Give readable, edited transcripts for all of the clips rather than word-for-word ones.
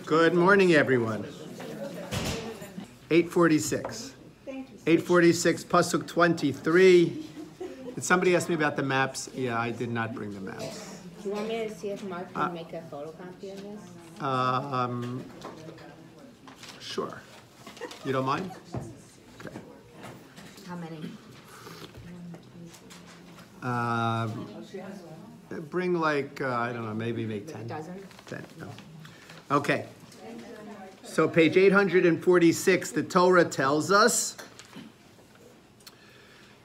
Good morning, everyone. 8:46. 8:46, Pasuk 23. Did somebody ask me about the maps? Yeah, I did not bring the maps. Do you want me to see if Mark can make a photocopy of this? Sure. You don't mind? Okay. How many? Bring like, I don't know, maybe make 10. A dozen? 10, no. Okay. So page 846, the Torah tells us,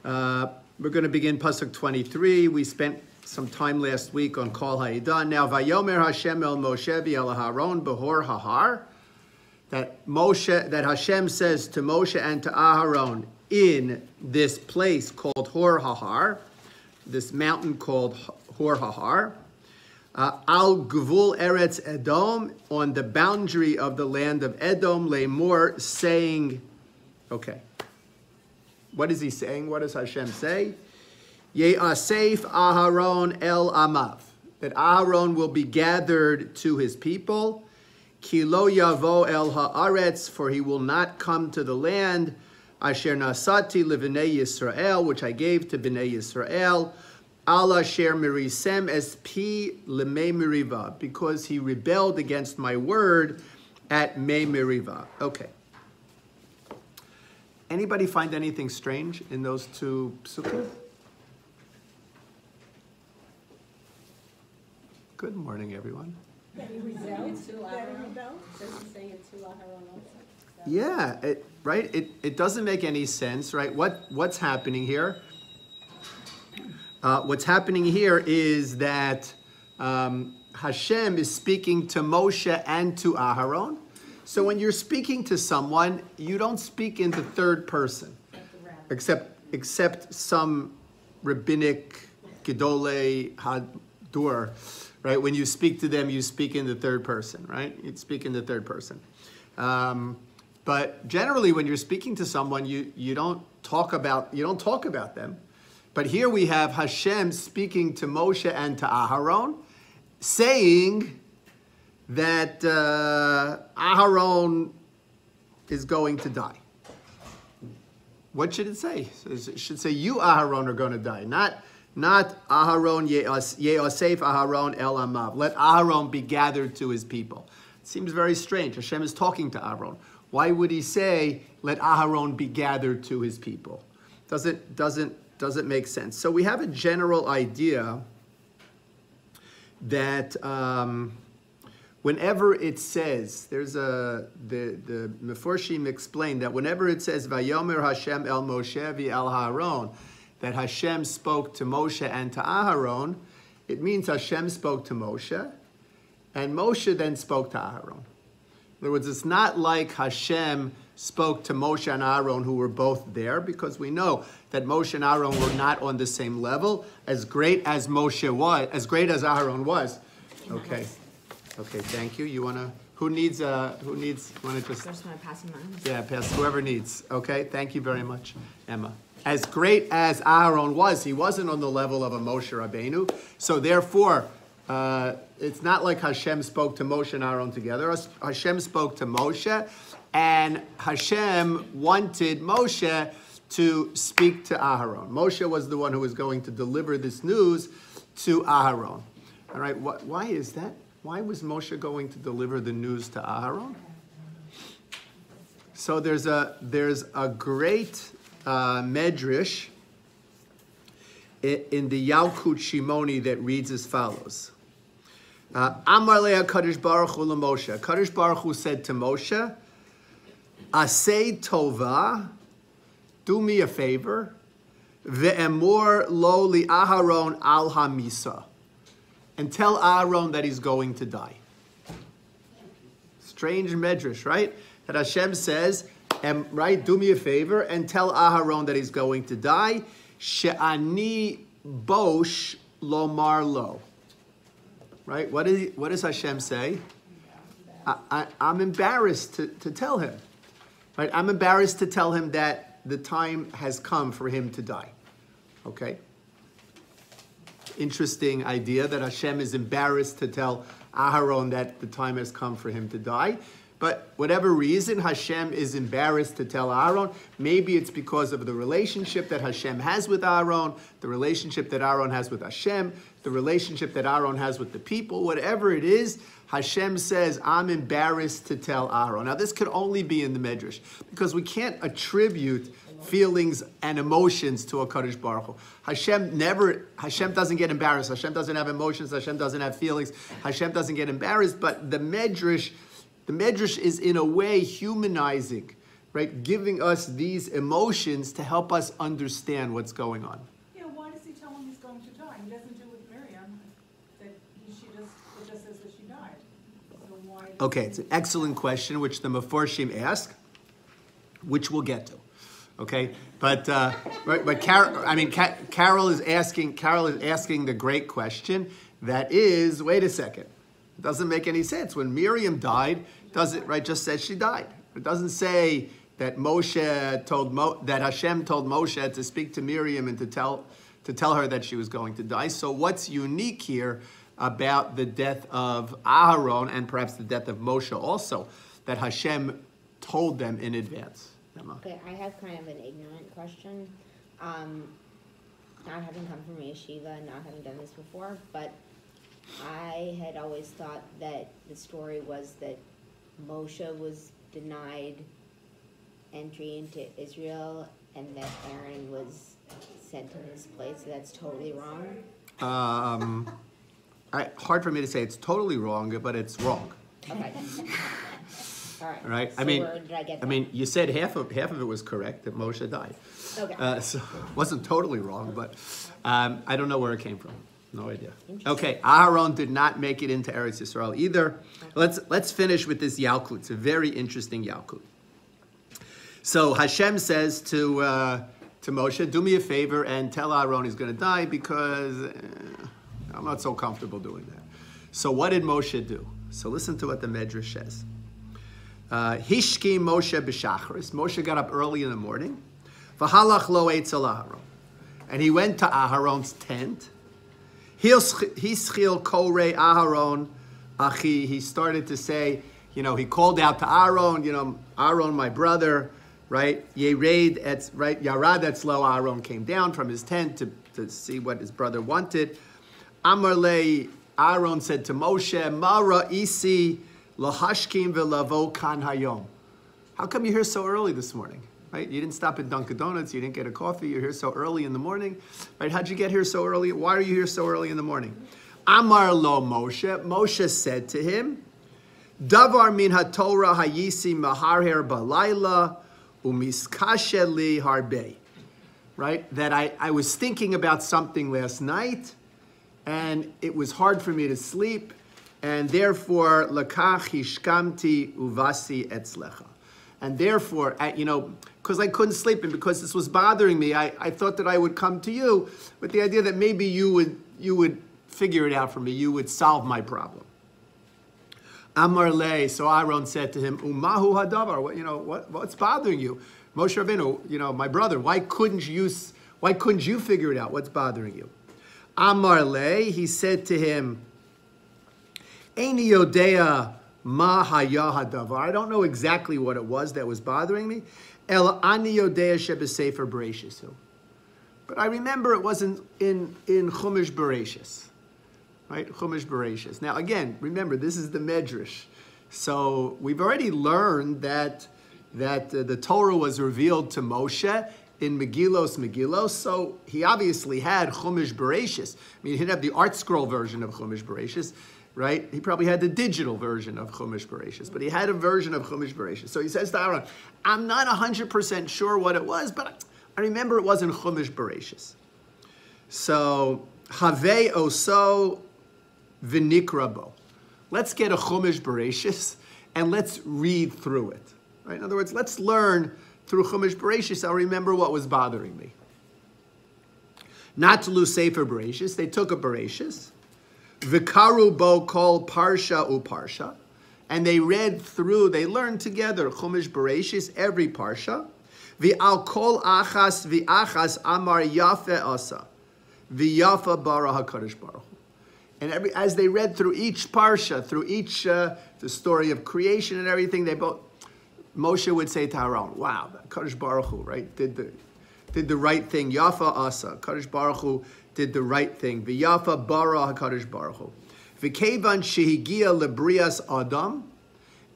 we're going to begin Pasuk 23. We spent some time last week on Kol Ha'idan. Now, Vayomer Hashem el Moshe v'el Aharon behor hahar. That Hashem says to Moshe and to Aharon in this place called Hor Hahar, this mountain called Hor Hahar, Al Gvul Eretz Edom, on the boundary of the land of Edom, Lemor, saying, okay, what is he saying? What does Hashem say? Ye'asef Aharon el Amav, that Aharon will be gathered to his people. Ki lo yavo el haaretz, for he will not come to the land. Asher nasati leVnei Yisrael, which I gave to Bnei Yisrael. Al asher mirisem es pi lemei miriva, because he rebelled against my word at mei miriva. Okay. Anybody find anything strange in those two psukim? Good morning, everyone. Yeah, it doesn't make any sense, right? What's happening here? What's happening here is that Hashem is speaking to Moshe and to Aharon. So when you're speaking to someone, you don't speak in the third person, except some rabbinic gedolei hadur. Right, when you speak to them, you speak in the third person, right? You speak in the third person. But generally, when you're speaking to someone, you don't talk about them. But here we have Hashem speaking to Moshe and to Aharon, saying that Aharon is going to die. What should it say? It should say you, Aharon, are going to die, not Aharon Ye'asef Aharon El Amav. Let Aharon be gathered to his people. It seems very strange. Hashem is talking to Aharon. Why would he say, let Aharon be gathered to his people? Doesn't make sense. So we have a general idea that whenever it says, the Meforshim explain that whenever it says Vayomer Hashem El Moshe v'El Aharon, that Hashem spoke to Moshe and to Aharon, it means Hashem spoke to Moshe, and Moshe then spoke to Aharon. In other words, it's not like Hashem spoke to Moshe and Aharon who were both there, because we know that Moshe and Aharon were not on the same level. As great as Moshe was, as great as Aharon was. Okay, thank you. You wanna? Who needs? You wanna just? First one, pass him on. Yeah, pass whoever needs. Okay, thank you very much, Emma. As great as Aharon was, he wasn't on the level of a Moshe Rabbeinu. So therefore, it's not like Hashem spoke to Moshe and Aharon together. Hashem spoke to Moshe, and Hashem wanted Moshe to speak to Aharon. Moshe was the one who was going to deliver this news to Aharon. All right, why is that? Why was Moshe going to deliver the news to Aharon? So there's a great medrash in the Yalkut Shimoni that reads as follows. Amar le'a Kadosh Baruch Hu Moshe. Kadosh Baruch Hu said to Moshe, Asay tova, do me a favor, ve'emor lo li Aharon al hamisa, and tell Aharon that he's going to die. Strange medrash, right? That Hashem says, right, do me a favor and tell Aharon that he's going to die. She'ani bosh lomar lo. Right? What does Hashem say? I'm embarrassed to tell him. Right? I'm embarrassed to tell him that the time has come for him to die. Okay? Interesting idea that Hashem is embarrassed to tell Aharon that the time has come for him to die. But whatever reason, Hashem is embarrassed to tell Aaron. Maybe it's because of the relationship that Hashem has with Aaron, the relationship that Aaron has with Hashem, the relationship that Aaron has with the people. Whatever it is, Hashem says, I'm embarrassed to tell Aaron. Now, this could only be in the Medrash, because we can't attribute feelings and emotions to a Kadosh Baruch Hu. Hashem doesn't get embarrassed. Hashem doesn't have emotions. Hashem doesn't have feelings. Hashem doesn't get embarrassed. But the Medrash is in a way humanizing, right? Giving us these emotions to help us understand what's going on. Yeah, why does he tell him he's going to die? He doesn't do it with Miriam, that it just says that she died. So why? Okay, it's an excellent question, which the Meforshim ask, which we'll get to. Okay, but Carol is asking the great question. That is, wait a second. It doesn't make any sense. When Miriam died, just says she died. It doesn't say that Hashem told Moshe to speak to Miriam and to tell her that she was going to die. So what's unique here about the death of Aharon and perhaps the death of Moshe also, that Hashem told them in advance? Okay, I have kind of an ignorant question. Not having come from yeshiva, not having done this before, but I had always thought that the story was that Moshe was denied entry into Israel and that Aaron was sent in his place. So that's totally wrong. Hard for me to say it's totally wrong, but it's wrong. Okay. All right. Right. So where did I get that? You said half of it was correct, that Moshe died. Okay. So it wasn't totally wrong, but I don't know where it came from. No idea. Okay, Aharon did not make it into Eretz Yisrael either. Let's finish with this Yalkut. It's a very interesting Yalkut. So Hashem says to Moshe, do me a favor and tell Aharon he's going to die because I'm not so comfortable doing that. So what did Moshe do? So listen to what the Medrash says. Hishki Moshe b'shachris. Moshe got up early in the morning. V'halach lo eitzel Aharon. And he went to Aharon's tent. Hischil korei Aharon achi. He started to say, he called out to Aaron, Aaron, my brother, right? Yarad etzlo. Aaron came down from his tent to see what his brother wanted. Amar le, Aaron said to Moshe, Mara isi lahashkim ve'lavo kan hayom. How come you're here so early this morning? Right? You didn't stop at Dunkin' Donuts. You didn't get a coffee. You're here so early in the morning. Right? How'd you get here so early? Why are you here so early in the morning? Amar lo Moshe. Moshe said to him, Davar min haTorah hayisi maharher balayla umiskasheli harbe. Right? That I was thinking about something last night, and it was hard for me to sleep, and therefore lakach hishkamti uvasi etzlecha. And therefore, because I couldn't sleep and because this was bothering me, I thought that I would come to you with the idea that maybe you would figure it out for me. You would solve my problem. Amar le, so Aaron said to him, Umahu hadavar. What's bothering you? Moshe Rabbeinu, my brother, why couldn't you figure it out? What's bothering you? Amar le, he said to him, Eini yodea ma haya hadavar. I don't know exactly what it was that was bothering me. El ani yodea shebesefer Bereshis. But I remember it wasn't in Chumash Bereshis. Right? Chumash Bereshis. Now again, remember, this is the Medrash. So we've already learned that the Torah was revealed to Moshe in Megillos. So he obviously had Chumash Bereshis. He didn't have the art scroll version of Chumash Bereshis. Right? He probably had the digital version of Chumash Bereshis, but he had a version of Chumash Bereshis. So he says to Aaron, I'm not 100% sure what it was, but I remember it wasn't Chumash Bereshis. So, Have oso v'nikrabo. Let's get a Chumash Bereshis and let's read through it. Right? In other words, let's learn through Chumash Bereshis. I'll remember what was bothering me. Not to lose Sefer Bereshis. They took a Bereshis. V'karu bo kol parsha uparsha, and they learned together Chumash Bereshis, every parsha. V'al kol achas amar yafe asa, v'yafa bara HaKadosh Baruch Hu. And as they read through each parsha, through each the story of creation and everything, Moshe would say to Aaron, "Wow, Kadosh Baruch Hu, right, did the right thing. Yafa asa, Kadosh Baruch Hu did the right thing. V'yafa bara Kadosh Baruch Hu. V'kevan shehigia lebrias Adam."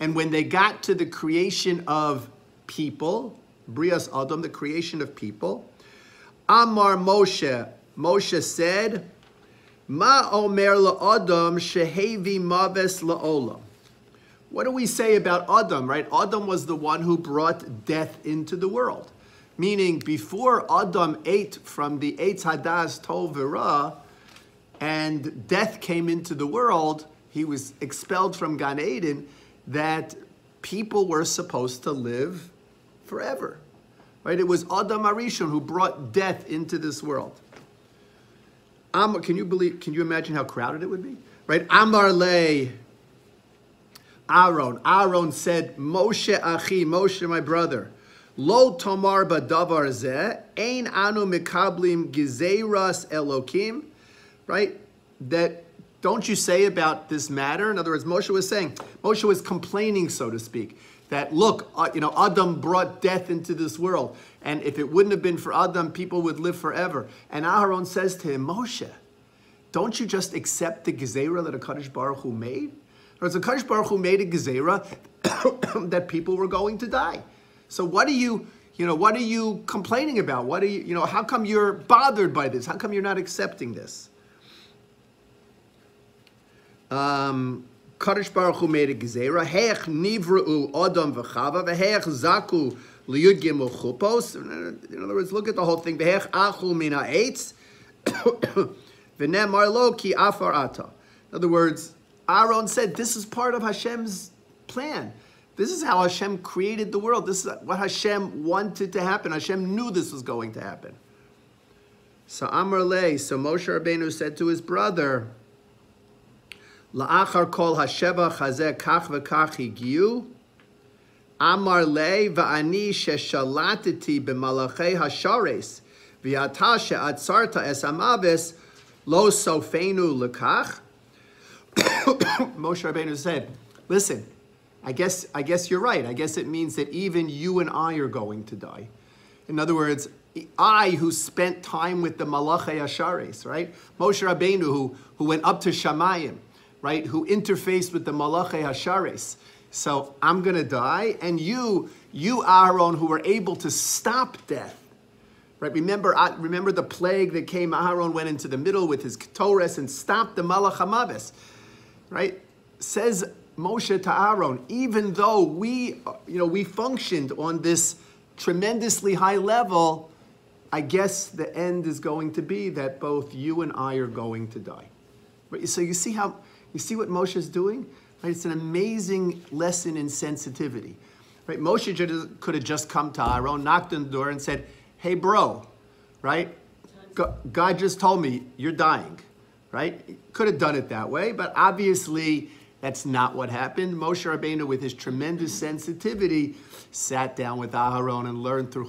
And when they got to the creation of people, Brias Adam, the creation of people, Amar Moshe said, Ma omer la'adam shehevi maves la'olam. What do we say about Adam, right? Adam was the one who brought death into the world. Meaning, before Adam ate from the Eitz Hadas Tov V'Ra, and death came into the world, he was expelled from Gan Eden, that people were supposed to live forever. Right? It was Adam Arishon who brought death into this world. Can you imagine how crowded it would be? Right? Amar le Aaron. Aaron said, Moshe achi, Moshe my brother, lo tomar badavar zeh, ein anu mikablim gizeiras elokim. Right? That, don't you say about this matter? In other words, Moshe was complaining, so to speak, that look, Adam brought death into this world, and if it wouldn't have been for Adam, people would live forever. And Aaron says to him, Moshe, don't you just accept the gezerah that HaKadosh Baruch Hu made? Or the HaKadosh Baruch Hu made a gezerah that people were going to die. So what are you complaining about? How come you're bothered by this? How come you're not accepting this? Kadosh Baruch Hu made a gezerah. Heich nivra'u Adam v'chava v'heich zaku liyud gimel chupos. In other words, look at the whole thing. V'heich achu mina eitz v'nemar lo ki afar ata. In other words, Aaron said, this is part of Hashem's plan. This is how Hashem created the world. This is what Hashem wanted to happen. Hashem knew this was going to happen. So Amar le, so Moshe Rabbeinu said to his brother, La'achar kol hasheva chazeh kach v'kach higiu, Amar le va'ani sheshalatiti b'malachei hashares, v'yata she'atzarta es amaves, lo sofenu lekach. Moshe Rabbeinu said, listen, I guess you're right. I guess it means that even you and I are going to die. In other words, I who spent time with the Malachei Hashares, right? Moshe Rabbeinu who went up to Shamayim, right? Who interfaced with the Malachei Hashares. So I'm going to die, and you Aaron, who were able to stop death, right? Remember the plague that came. Aaron went into the middle with his ketores and stopped the Malach HaMaves, right? Says Moshe to Aaron, even though we functioned on this tremendously high level, I guess the end is going to be that both you and I are going to die. Right? So you see what Moshe is doing? Right? It's an amazing lesson in sensitivity. Right? Moshe could have just come to Aaron, knocked on the door and said, hey bro, right? God just told me you're dying, right? Could have done it that way, but obviously that's not what happened. Moshe Rabbeinu, with his tremendous sensitivity, sat down with Aharon and learned through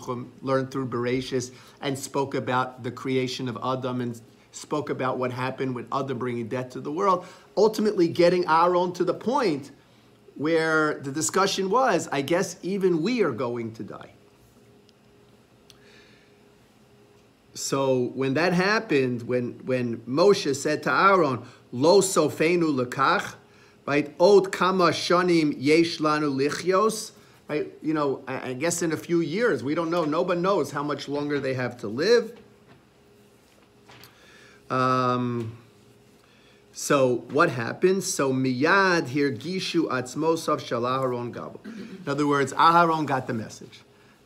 Bereshis and spoke about the creation of Adam and spoke about what happened with Adam bringing death to the world, ultimately getting Aharon to the point where the discussion was, I guess even we are going to die. So when that happened, when Moshe said to Aaron, Lo sofenu lekach, right, od kama shanim yesh lanu lichios, right, I guess in a few years, we don't know, nobody knows how much longer they have to live. So what happens? So miyad here gishu atzmosav shel Aharon gabu. In other words, Aharon got the message,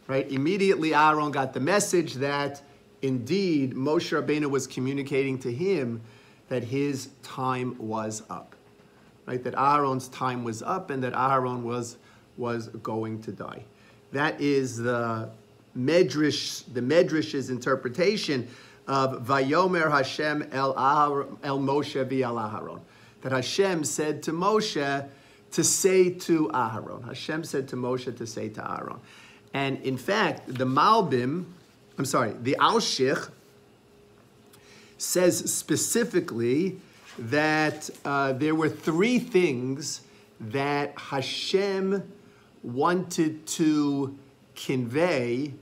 right? Immediately Aharon got the message that indeed Moshe Rabbeinu was communicating to him that his time was up, right? That Aharon's time was up and that Aharon was going to die. That is the Medrash's interpretation of Vayomer Hashem el Moshe v'el Aharon. That Hashem said to Moshe to say to Aharon. Hashem said to Moshe to say to Aharon. And in fact, the Alshich says specifically that there were three things that Hashem wanted to convey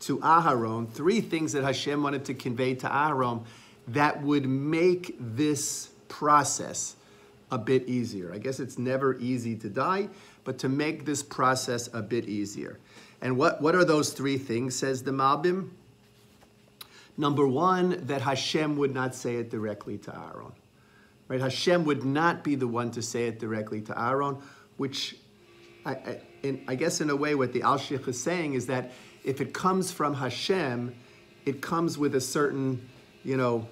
to Aharon, three things that Hashem wanted to convey to Aharon that would make this process a bit easier. I guess it's never easy to die, but to make this process a bit easier. And what are those three things, says the Malbim? Number one, that Hashem would not say it directly to Aaron. Right? Hashem would not be the one to say it directly to Aaron, which I guess in a way what the Alshich is saying is that if it comes from Hashem, it comes with a certain, I don't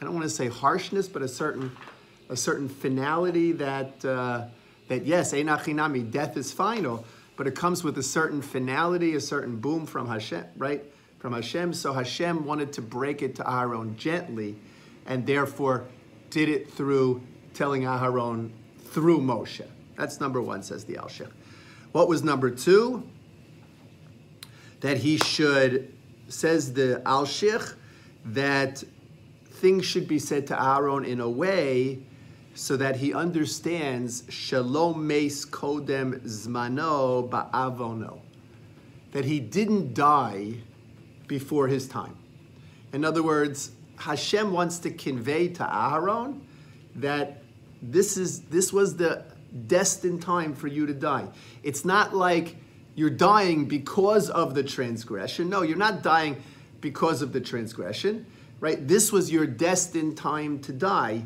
want to say harshness, but a certain finality that yes, Einachinami, death is final, but it comes with a certain finality, a certain boom from Hashem, right? From Hashem. So Hashem wanted to break it to Aharon gently, and therefore did it through telling Aharon through Moshe. That's number one, says the Alshich. What was number two? That he should, says the Alshich, that things should be said to Aaron in a way so that he understands Shalom Meis Kodem Zmano Ba'avono, that he didn't die before his time. In other words, Hashem wants to convey to Aharon that this was the destined time for you to die. It's not like you're dying because of the transgression. No, you're not dying because of the transgression, right? This was your destined time to die.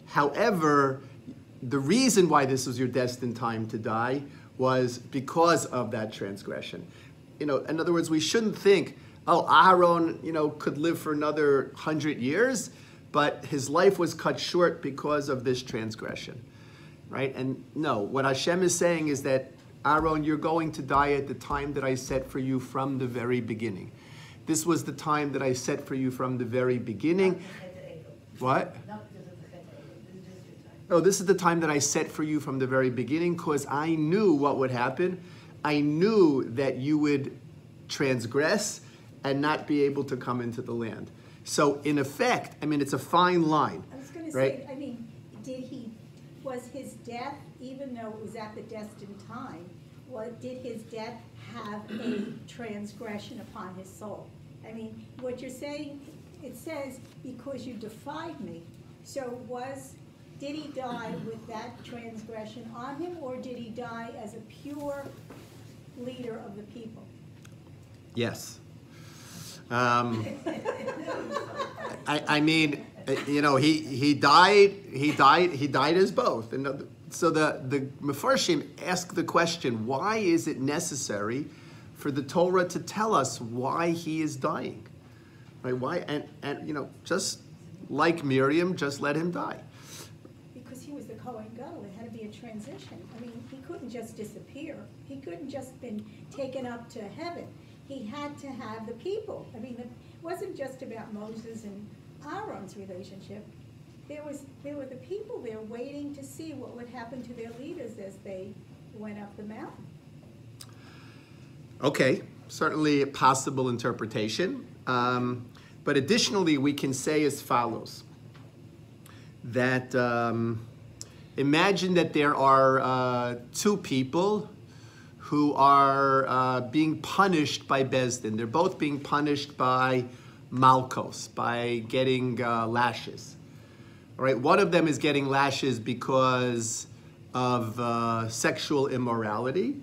However, the reason why this was your destined time to die was because of that transgression. In other words, we shouldn't think, oh, Aharon, could live for another 100 years, but his life was cut short because of this transgression, right? And no, what Hashem is saying is that, Aaron, you're going to die at the time that I set for you from the very beginning. This was the time that I set for you from the very beginning. What? Oh, this is the time that I set for you from the very beginning because I knew what would happen. I knew that you would transgress and not be able to come into the land. So in effect, it's a fine line. I was going to right? say, was his death, even though it was at the destined time, did his death have a transgression upon his soul? What you're saying, it says, because you defied me. So did he die with that transgression on him, or did he die as a pure leader of the people? Yes. He died as both. And so the Mefarshim ask the question, why is it necessary for the Torah to tell us why he is dying? Right? Why? And just like Miriam, just let him die. Because he was the Kohen Gadol. It had to be a transition. He couldn't just disappear. He couldn't just been taken up to heaven. He had to have the people. It wasn't just about Moses and Aaron's relationship. There were the people there waiting to see what would happen to their leaders as they went up the mountain. Okay, certainly a possible interpretation. But additionally, we can say as follows, that imagine that there are two people who are being punished by Bezdin. They're both being punished by Malkos, by getting lashes. All right, one of them is getting lashes because of sexual immorality,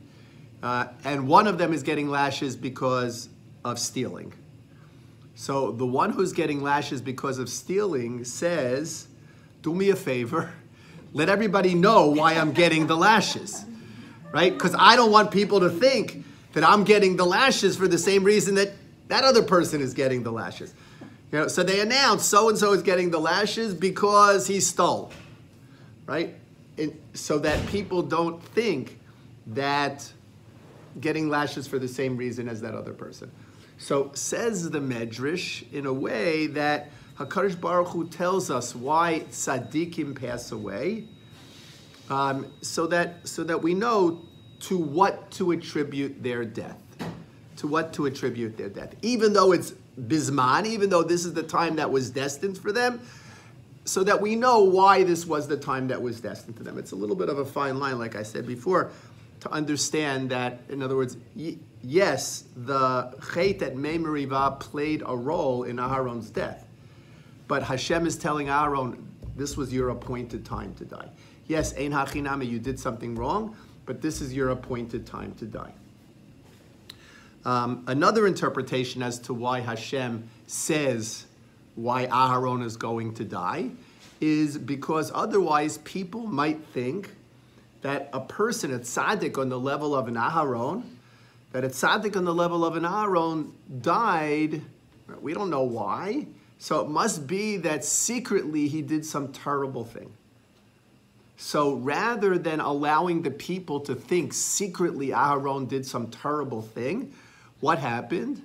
and one of them is getting lashes because of stealing. So the one who's getting lashes because of stealing says, do me a favor, let everybody know why I'm getting the lashes, right? Because I don't want people to think that I'm getting the lashes for the same reason that that other person is getting the lashes. So they announce so-and-so is getting the lashes because he stole, right? So that people don't think that getting lashes for the same reason as that other person. So says the Medrash in a way that HaKadosh Baruch Hu tells us why tzaddikim pass away, so that we know to what to attribute their death. To what to attribute their death. Even though it's Bisman, even though this is the time that was destined for them, so that we know why this was the time that was destined to them. It's a little bit of a fine line, like I said before, to understand that, in other words, yes, the Chet at Mei Merivah played a role in Aharon's death. But Hashem is telling Aaron, this was your appointed time to die. Yes, Ein Hachinami, you did something wrong, but this is your appointed time to die. Another interpretation as to why Hashem says why Aharon is going to die is because otherwise people might think that a person, a tzaddik on the level of an Aharon, died, we don't know why, so it must be that secretly he did some terrible thing. So rather than allowing the people to think secretly Aharon did some terrible thing, what happened?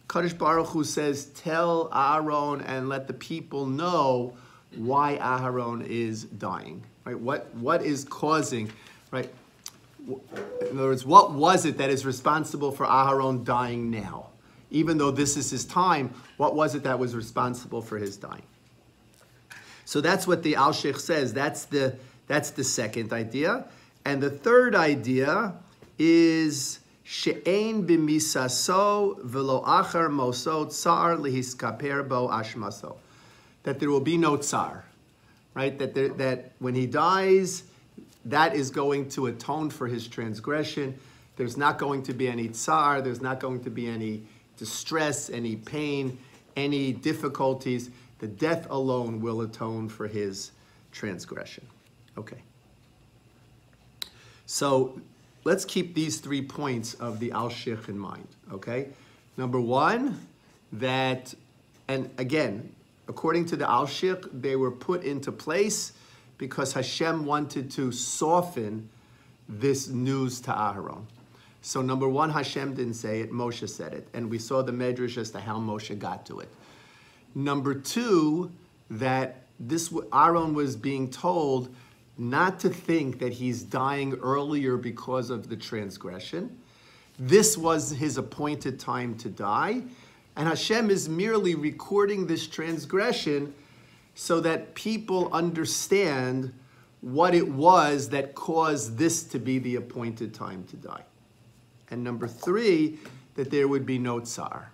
Kadosh Baruch Hu says, tell Aaron and let the people know why Aharon is dying. Right? What is causing, right? In other words, what was it that is responsible for Aharon dying now? Even though this is his time, what was it that was responsible for his dying? So that's what the Al-Sheikh says. That's the second idea. And the third idea is she'ein b'misaso v'lo achar moso tsar lihiskaper bo ashmaso. That there will be no tsar, right? That when he dies, that is going to atone for his transgression. There's not going to be any tsar. There's not going to be any distress, any pain, any difficulties. The death alone will atone for his transgression. Okay. So let's keep these 3 points of the Al-Sheikh in mind, okay? Number one, that, and again, according to the Al-Sheikh, they were put into place because Hashem wanted to soften this news to Aharon. So number one, Hashem didn't say it, Moshe said it. And we saw the Medrash as to how Moshe got to it. Number two, that Aaron was being told not to think that he's dying earlier because of the transgression. This was his appointed time to die. And Hashem is merely recording this transgression so that people understand what it was that caused this to be the appointed time to die. And number three, that there would be no tsar.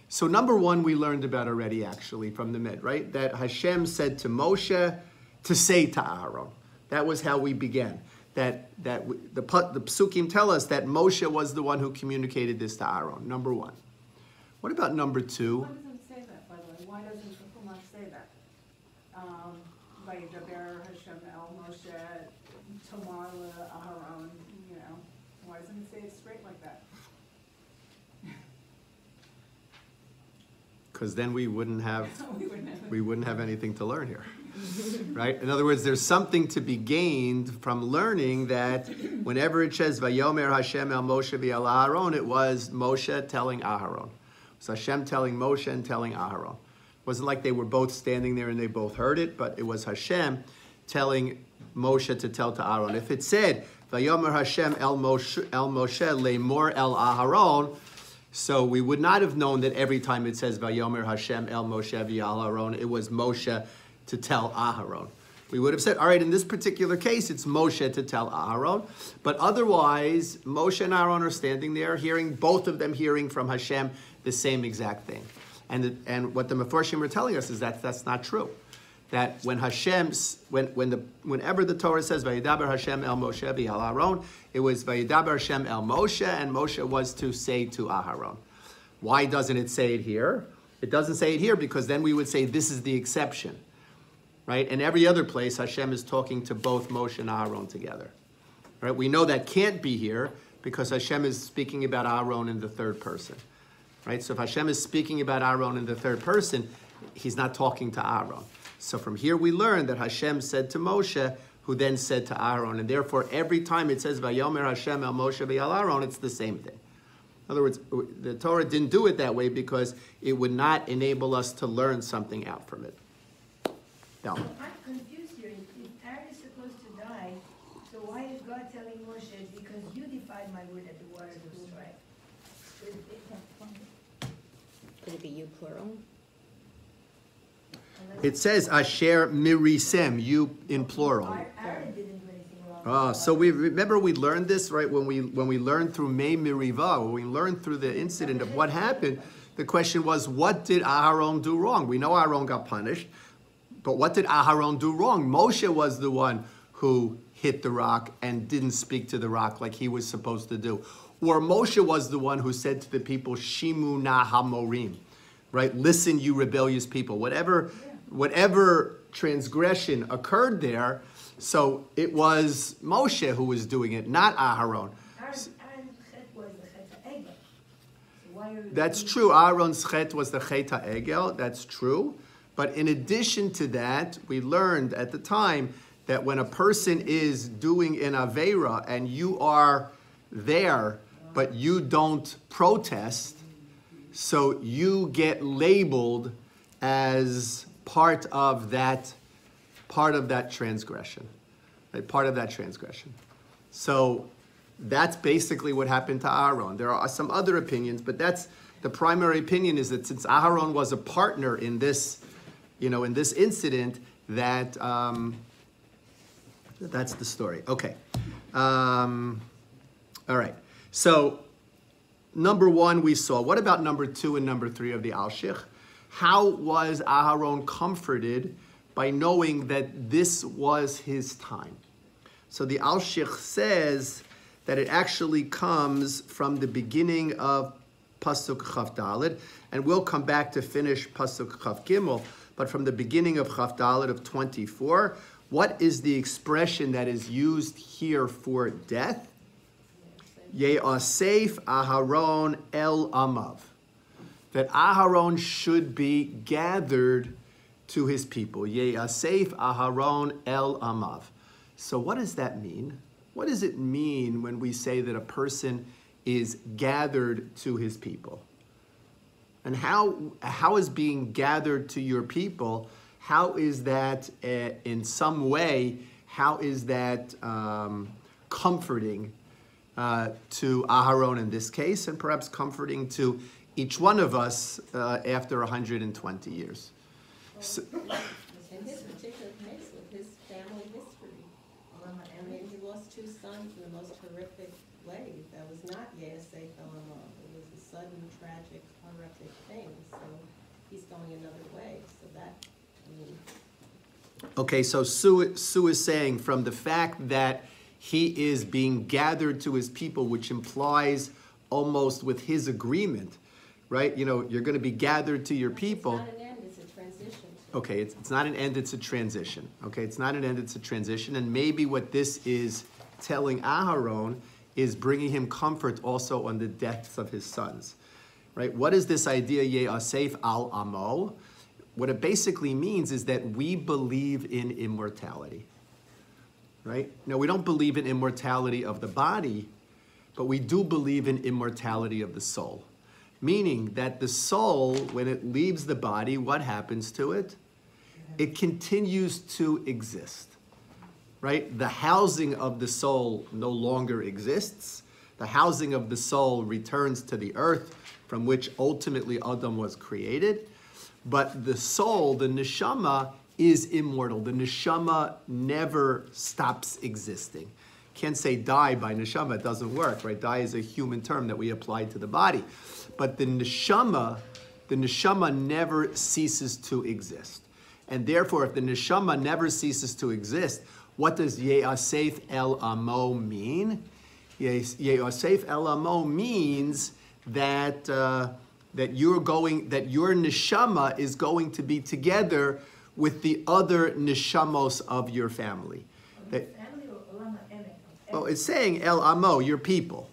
So number one, we learned about already actually from the Med, right? That Hashem said to Moshe to say to Aaron. That was how we began. The Psukim tell us that Moshe was the one who communicated this to Aaron, number one. What about number two? Why doesn't it say that, by the way? Why doesn't the Chumash say that? Vayidaber Hashem el Moshe Tamar Aharon, you know. Why doesn't it say it straight like that? Because then we wouldn't have anything to learn here. Right? In other words, there's something to be gained from learning that whenever it says Vayomer Hashem el Moshe v'el Aharon, it was Moshe telling Aharon. So Hashem telling Moshe and telling Aharon. It wasn't like they were both standing there and they both heard it, but it was Hashem telling Moshe to tell to Aaron. If it said Vayomer Hashem el Moshe le'mor el Aharon, so we would not have known that every time it says Vayomer Hashem el Moshe v'al Aharon, it was Moshe to tell Aharon. We would have said, all right, in this particular case, it's Moshe to tell Aharon. But otherwise, Moshe and Aaron are standing there, both of them hearing from Hashem the same exact thing. And what the Mefarshim are telling us is that that's not true. That when whenever the Torah says Vayidaber Hashem el Moshe v'al Aharon, it was Vayidaber Hashem el Moshe, and Moshe was to say to Aharon. Why doesn't it say it here? It doesn't say it here because then we would say this is the exception. Right? And every other place, Hashem is talking to both Moshe and Aaron together. Right? We know that can't be here because Hashem is speaking about Aaron in the third person. Right? So if Hashem is speaking about Aaron in the third person, he's not talking to Aaron. So from here we learn that Hashem said to Moshe, who then said to Aaron. And therefore, every time it says, Vayomer Hashem el Moshe v'al Aaron, it's the same thing. In other words, the Torah didn't do it that way because it would not enable us to learn something out from it. No. I'm confused here. If Aaron is supposed to die, so why is God telling Moshe, because you defied my word at the waters of strife? Could it be you plural? It says asher mirisem, you in plural. Aaron didn't do anything wrong. So we remember we learned this, right? When we learned through Mei Miriva, when we learned through the incident of what happened, the question was, what did Aharon do wrong? We know Aharon got punished, but what did Aharon do wrong? Moshe was the one who hit the rock and didn't speak to the rock like he was supposed to do. Or Moshe was the one who said to the people, Shimu na hamorim, right? Listen, you rebellious people. Whatever transgression occurred there, so it was Moshe who was doing it, not Aharon. Aaron's chet was the chet ha'egel. So why are That's true. Aaron's chet was the chet ha'egel. That's true. But in addition to that, we learned at the time that when a person is doing an Aveira and you are there, but you don't protest, so you get labeled as part of that transgression. Right? Part of that transgression. So that's basically what happened to Aaron. There are some other opinions, but that's the primary opinion, is that since Aaron was a partner in this, in this incident, that that's the story. Okay. All right. So number one we saw. What about number two and number three of the Alshich? How was Aharon comforted by knowing that this was his time? So the Alshich says that it actually comes from the beginning of Pasuk Chav Daled, and we'll come back to finish Pasuk Chav Gimel, but from the beginning of Chav Daled of 24, what is the expression that is used here for death? Ye'asef Aharon el Amav. That Aharon should be gathered to his people. Ye'asef Aharon el Amav. So what does that mean? What does it mean when we say that a person is gathered to his people? And how is being gathered to your people, how is that in some way, how is that comforting to Aharon in this case, and perhaps comforting to each one of us after 120 years? So, in his particular case, with his family history, I mean, he lost two sons in the most horrific way. That was not Yeasef Elamah. It was a sudden, tragic, horrific thing. So he's going another way. So that, I mean. Okay, so Sue is saying from the fact that he is being gathered to his people, which implies almost with his agreement, right? You're going to be gathered to your people. It's not an end, it's a transition. Okay, it's not an end, it's a transition. Okay, it's not an end, it's a transition. And maybe what this is telling Aharon is bringing him comfort also on the deaths of his sons. Right? What is this idea, Ye'asef al Amo? What it basically means is that we believe in immortality. Right? Now, we don't believe in immortality of the body, but we do believe in immortality of the soul. Meaning that the soul, when it leaves the body, what happens to it? It continues to exist. Right? The housing of the soul no longer exists. The housing of the soul returns to the earth from which ultimately Adam was created. But the soul, the neshama, is immortal. The neshama never stops existing. Can't say die by neshama, it doesn't work, right? Die is a human term that we apply to the body. But the neshama never ceases to exist. And therefore, if the neshama never ceases to exist, what does Ye'asef el Amo mean? Ye'asef el Amo means that your neshama is going to be together with the other neshamos of your family. Family or Olama Emek? Well, it's saying el Amo, your people,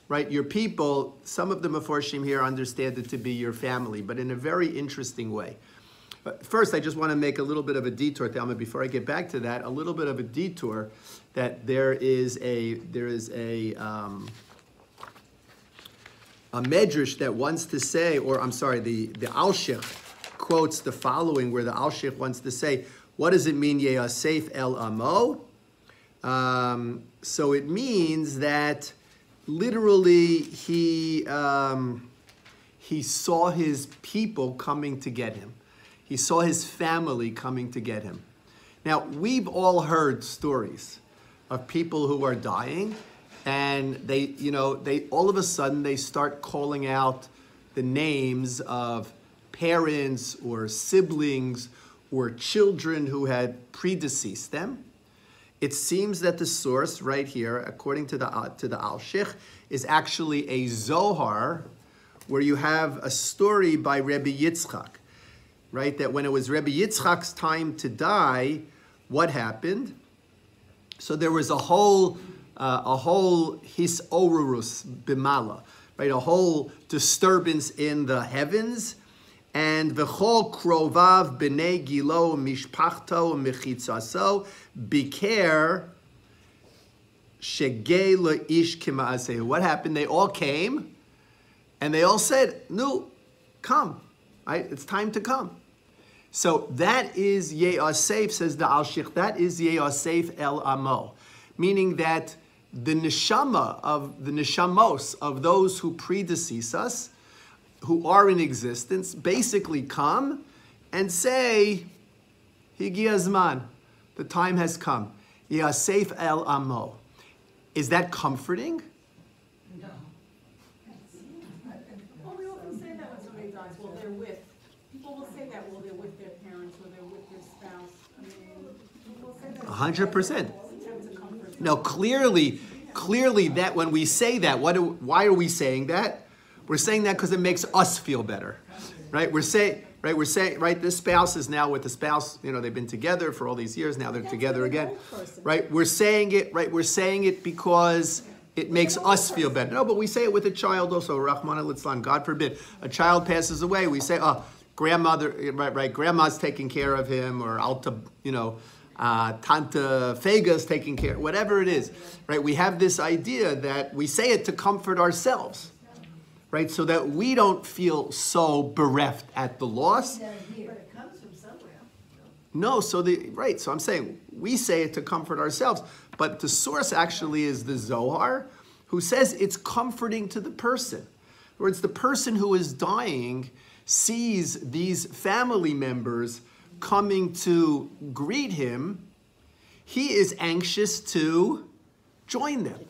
right? Your people. Some of the Meforshim here understand it to be your family, but in a very interesting way. But first, I just want to make a little bit of a detour, Thelma, before I get back to that, a little bit of a detour that there is a medrash that wants to say, or I'm sorry, the Alshich quotes the following, where the Alshich wants to say, what does it mean, Ye'asef el Amo? So it means that literally he saw his people coming to get him. he saw his family coming to get him. Now, we've all heard stories of people who are dying, and they all of a sudden they start calling out the names of parents or siblings or children who had predeceased them. It seems that the source right here, according to the Alshich, is actually a Zohar, where you have a story by Rebbe Yitzchak, right? That when it was Rebbe Yitzchak's time to die, what happened? So there was a whole hisorurus bimala, right? A whole disturbance in the heavens, and v'chol krovav b'nei gilo mishpachto mechitzaso biker shegei leish kimaasehu. What happened? They all came, and they all said, "No, come, right? It's time to come." So that is Ye'asef, says the Alshich. That is Ye'asef el Amo, meaning that the neshama of the neshamos of those who predecease us, who are in existence, basically come and say, Higi Azman, the time has come. Ye'asef el Amo. Is that comforting? No. Well, we often say that when somebody dies, well, they're with, people will say that, well, they're with their parents or they're with their spouse. I mean, people will say that. 100%. Sometimes to comfort. Now, clearly that when we say that, why are we saying that? We're saying that because it makes us feel better, right? We're saying, this spouse is now with the spouse, they've been together for all these years, now they're together again, right? We're saying it because it makes us feel better. No, but we say it with a child also, Rahman al-Islam, God forbid. A child passes away, we say, oh, grandmother, right, grandma's taking care of him, or Alta, Tante Fega's taking care, whatever it is, right? We have this idea that we say it to comfort ourselves, right? So that we don't feel so bereft at the loss. But it comes from somewhere. No, so I'm saying we say it to comfort ourselves, but the source actually is the Zohar, who says it's comforting to the person. In other words, the person who is dying sees these family members coming to greet him. He is anxious to join them.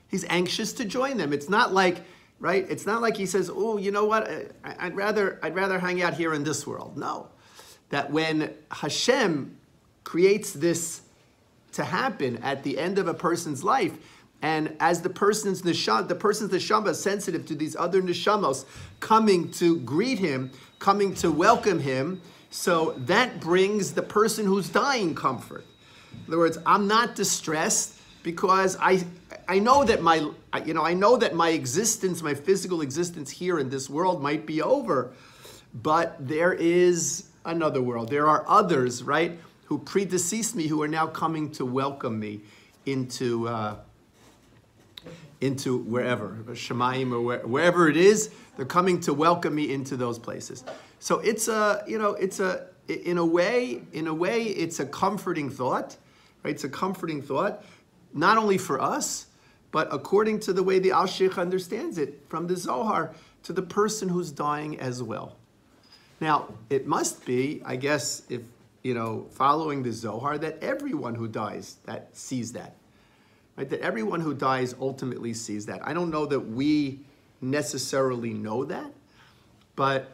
He's anxious to join them. It's not like, right? It's not like he says, "Oh, you know what? I'd rather hang out here in this world." No, that when Hashem creates this to happen at the end of a person's life, and as the person's neshama is sensitive to these other neshamos coming to greet him, coming to welcome him, so that brings the person who's dying comfort. In other words, I'm not distressed because I know that my existence, my physical existence here in this world might be over, but there is another world. There are others, right, who predeceased me, who are now coming to welcome me into wherever, Shemayim or wherever it is. They're coming to welcome me into those places. So in a way, it's a comforting thought, right? It's a comforting thought, not only for us, but according to the way the Alshich understands it, from the Zohar to the person who's dying as well. Now, it must be, I guess, if, following the Zohar, that everyone who dies that sees that, right? That everyone who dies ultimately sees that. I don't know that we necessarily know that, but,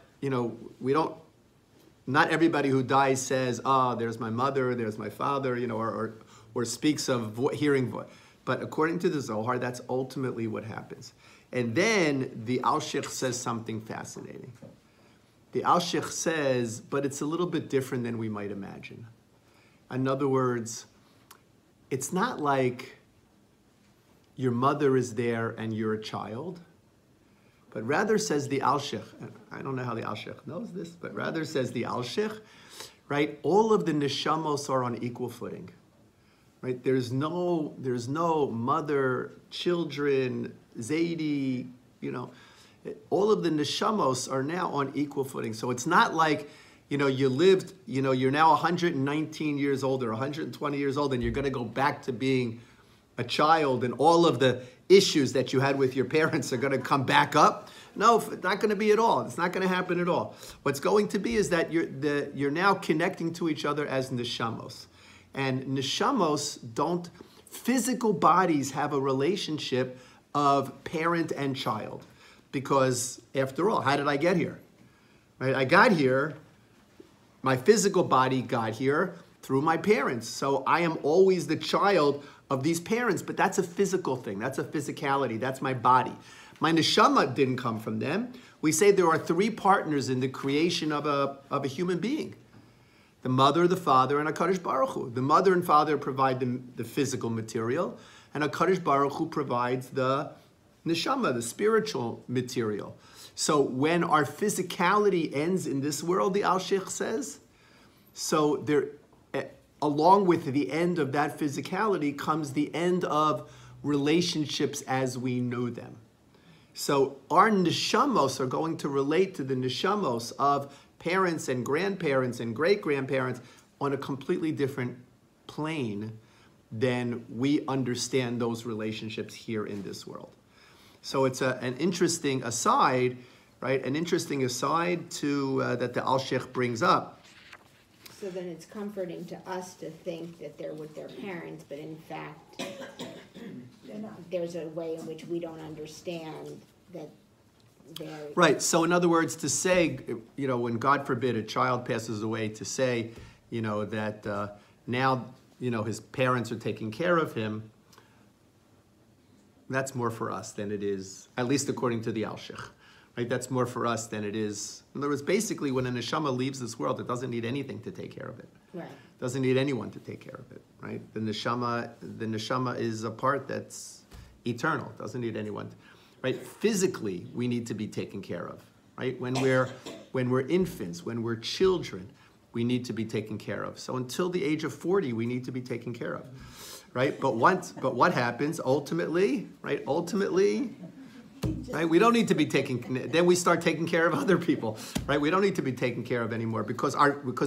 not everybody who dies says, there's my mother, there's my father, or speaks of hearing voice. But according to the Zohar, that's ultimately what happens. And then the Alshich says something fascinating. The Alshich says, but it's a little bit different than we might imagine. In other words, it's not like your mother is there and you're a child, but rather, says the Alshich, I don't know how the Alshich knows this, but rather says the Alshich, right? All of the neshamos are on equal footing, right? There's no mother, children, Zaidi, all of the neshamos are now on equal footing. So it's not like, you lived, you're now 119 years old or 120 years old and you're going to go back to being a child and all of the issues that you had with your parents are going to come back up. No, it's not going to be at all. It's not going to happen at all. What's going to be is that you're now connecting to each other as neshamos. And neshamos don't, physical bodies have a relationship of parent and child. Because after all, how did I get here? Right? I got here, my physical body got here through my parents. So I am always the child of these parents, but that's a physical thing. That's a physicality. That's my body. My neshama didn't come from them. We say there are three partners in the creation of a human being. The mother, the father, and HaKadosh Baruch Hu. The mother and father provide the physical material, and HaKadosh Baruch Hu provides the neshama, the spiritual material. So when our physicality ends in this world, the Al-Sheikh says, so there, along with the end of that physicality comes the end of relationships as we know them. So our neshamos are going to relate to the neshamos of parents and grandparents and great-grandparents on a completely different plane than we understand those relationships here in this world. So it's an interesting aside, right? An interesting aside to that the Al-Sheikh brings up. So then it's comforting to us to think that they're with their parents, but in fact, there's a way in which we don't understand that they're... Right, so in other words, to say, you know, when God forbid a child passes away, to say, you know, that now, you know, his parents are taking care of him, that's more for us than it is, at least according to the Al-Sheikh. Right? That's more for us than it is. In other words, basically, when a neshama leaves this world, it doesn't need anything to take care of it. Right. Doesn't need anyone to take care of it. Right? The neshama is a part that's eternal. Doesn't need anyone. Right? Physically, we need to be taken care of. Right? When we're infants, when we're children, we need to be taken care of. So until the age of 40, we need to be taken care of. Right? But what happens ultimately? Right? Ultimately. Right? We don't need to be then we start taking care of other people, right? We don't need to be taken care of anymore because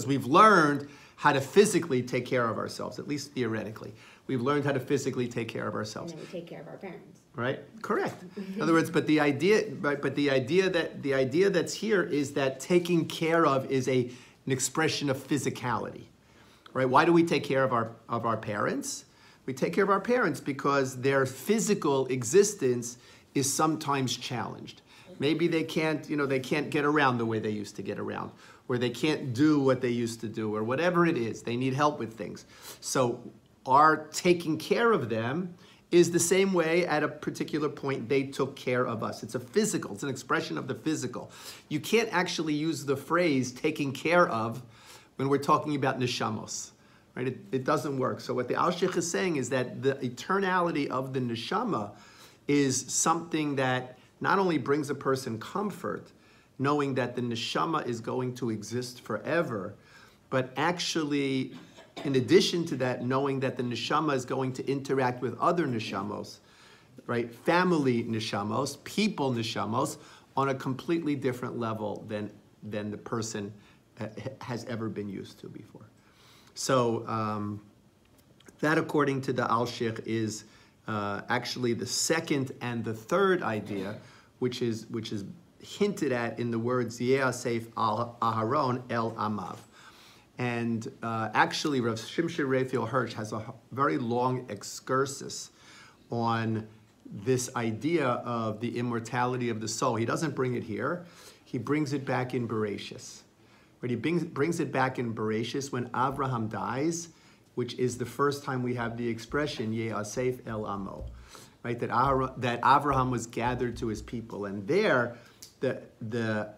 we've learned how to physically take care of ourselves, at least theoretically. We've learned how to physically take care of ourselves. And then we take care of our parents. Right? Correct. In other words, but the idea that's here is that taking care of is an expression of physicality. Right? Why do we take care of our parents? We take care of our parents because their physical existence is sometimes challenged. Maybe they can't get around the way they used to get around, or they can't do what they used to do, or whatever it is. They need help with things. So our taking care of them is the same way at a particular point they took care of us. It's it's an expression of the physical. You can't actually use the phrase taking care of when we're talking about neshamos. Right? It doesn't work. So what the Al-Sheikh is saying is that the eternality of the neshama is something that not only brings a person comfort, knowing that the neshama is going to exist forever, but actually, in addition to that, knowing that the neshama is going to interact with other neshamos, right? Family neshamos, people neshamos, on a completely different level than the person has ever been used to before. So that, according to the Al-Sheikh, is actually the second and the third idea, which is hinted at in the words Yeasef al Aharon el Amav. And actually, Rav Shimshon Raphael Hirsch has a very long excursus on this idea of the immortality of the soul. He doesn't bring it here. He brings it back in Bereshis. But he brings it back in Bereshis when Avraham dies, which is the first time we have the expression Yeasef el Amo, right? That Avraham was gathered to his people, and there, the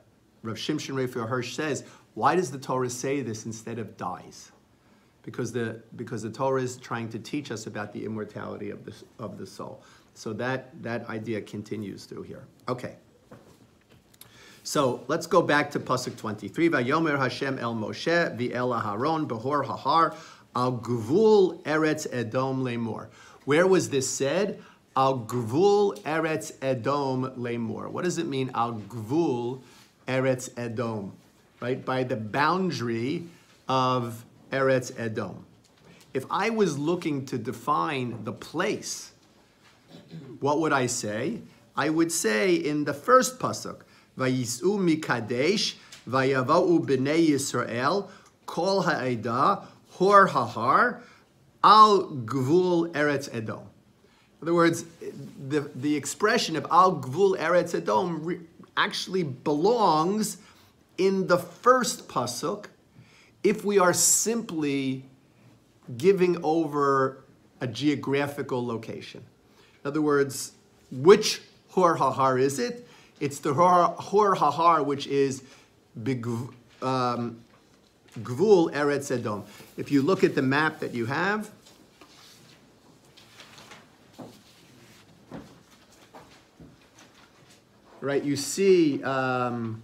Rav Shimshon Raphael Hirsch says, why does the Torah say this instead of dies? Because the Torah is trying to teach us about the immortality of the soul. So that idea continues through here. Okay. So let's go back to Pasuk 23. Vayomer Hashem el Moshe v'el Aharon behor hahar al gvul eretz Edom lemor. Where was this said? Al gvul eretz Edom lemor. What does it mean? Al gvul eretz Edom, right? By the boundary of Eretz Edom. If I was looking to define the place, what would I say? I would say in the first pasuk, Vayis'u mikadesh, vayavau b'nei Yisrael, kol ha'eda, hor hahar, al gvul eretz Edom. In other words, the expression of al gvul eretz Edom actually belongs in the first pasuk if we are simply giving over a geographical location. In other words, which hor hahar is it? It's the hor hahar, which is gvul eretz Edom. If you look at the map that you have, right, you see Bnei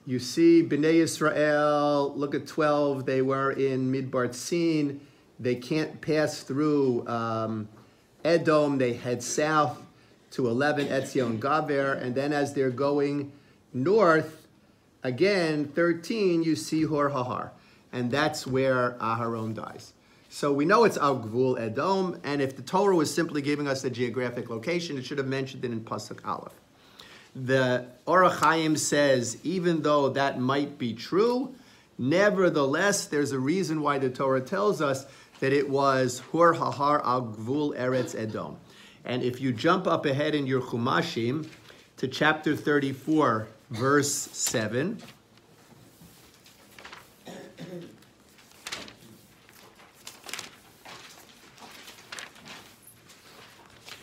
Yisrael, look at 12, they were in Midbar Tzin, they can't pass through Edom, they head south to 11 Etzion Gaver, and then as they're going north, again, 13, you see Hor Hahar, and that's where Aharon dies. So we know it's Al Gvul Edom, and if the Torah was simply giving us a geographic location, it should have mentioned it in Pasuk Aleph. The Orach Chaim says, even though that might be true, nevertheless, there's a reason why the Torah tells us that it was Hor Hahar Al Gvul Eretz Edom. And if you jump up ahead in your Chumashim to chapter 34, verse 7,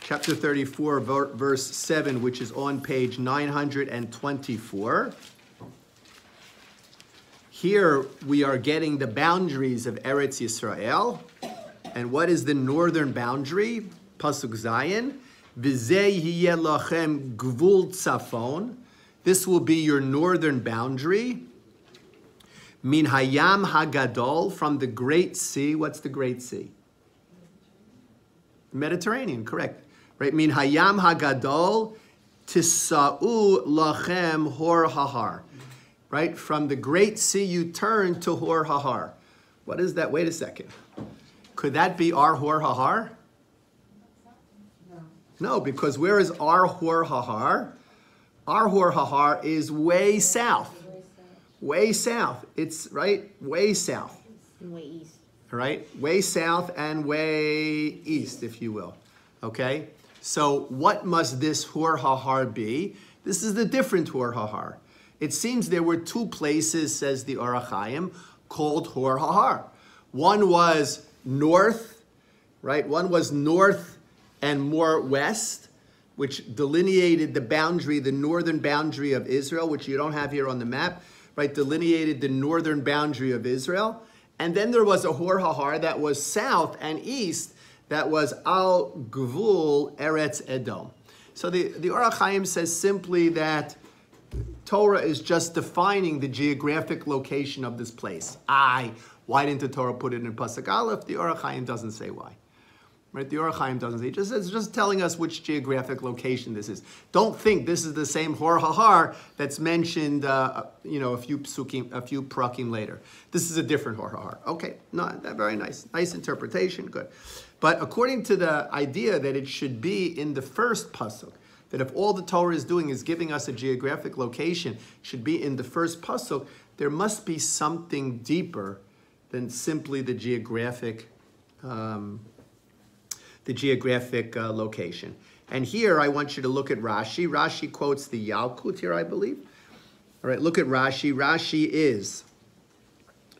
chapter 34, verse 7, which is on page 924. Here we are getting the boundaries of Eretz Yisrael. And what is the northern boundary? Pasuk Zayin. V'zeh yiyeh lachem gvul tzafon. This will be your northern boundary. Min hayam hagadol, from the Great Sea. What's the Great Sea? Mediterranean, correct. Right? Min hayam hagadol tisa'u lachem hor hahar. Right? From the Great Sea you turn to Hor Hahar. What is that? Wait a second. Could that be our Hor Hahar? No, because where is our Hor Hahar? Our Hor Hahar is way south. Way south. It's right, way south. And way east. Right? Way south and way east, if you will. Okay? So what must this Hor Hahar be? This is the different Hor Hahar. It seems there were two places, says the Orach Chaim, called Hor Hahar. One was north, right? One was north and more west, which delineated the boundary, the northern boundary of Israel, which you don't have here on the map, right? Delineated the northern boundary of Israel. And then there was a Hor Hahar that was south and east, that was Al Gvul Eretz Edom. So the Orach Chaim says simply that Torah is just defining the geographic location of this place. Why didn't the Torah put it in Pasuk Aleph? The Orach Chaim doesn't say why. Right? The Orach Chaim doesn't say. It's just telling us which geographic location this is. Don't think this is the same Hor Hahar that's mentioned, a few prakim later. This is a different Hor Hahar. Okay, no, very nice. Nice interpretation, good. But according to the idea that it should be in the first pasuk, that if all the Torah is doing is giving us a geographic location, should be in the first pasuk, there must be something deeper than simply the geographic location. And here I want you to look at Rashi. Rashi quotes the Yalkut here, I believe. All right, look at Rashi. Rashi is